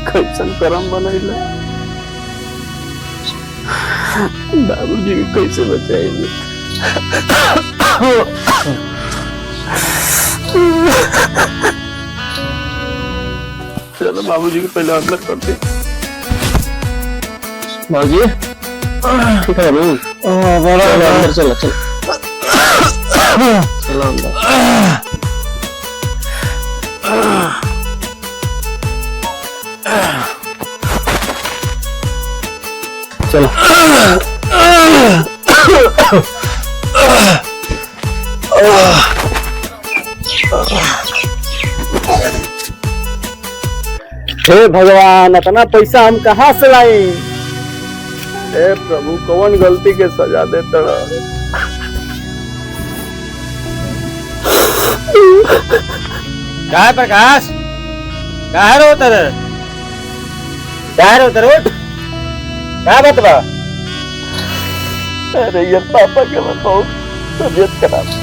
कैसन करम बनैला बाबूजी के कैसे बचाएंगे। चलो बाबूजी के पहले अंदर करते। बाबूजी ठीक है बाबू अंदर चलो चलो चलो अंदर। चलो हे भगवान इतना पैसा हम कहाँ से लाए। हे प्रभु कौन गलती के सजा दे तड़ा। क्या है प्रकाश? क्या है रो तेरे? क्या है रो तेरे? क्या बात बा? अरे ये पापा के बताओ तबीयत खराब है।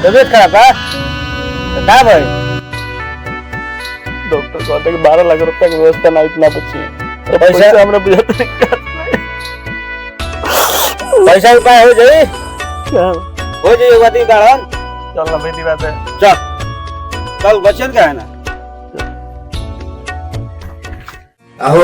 तबीयत खराब है? क्या भाई? डॉक्टर कहते कि 12 लाख रुपए की व्यवस्था ना इतना बची। तो पैसा हमने बुझा नहीं। पैसा उपाय हो जाए? क्या हो जाए बात ही कारण। चल ना बेटी बात है। चल कल बचन क्या है ना? आहो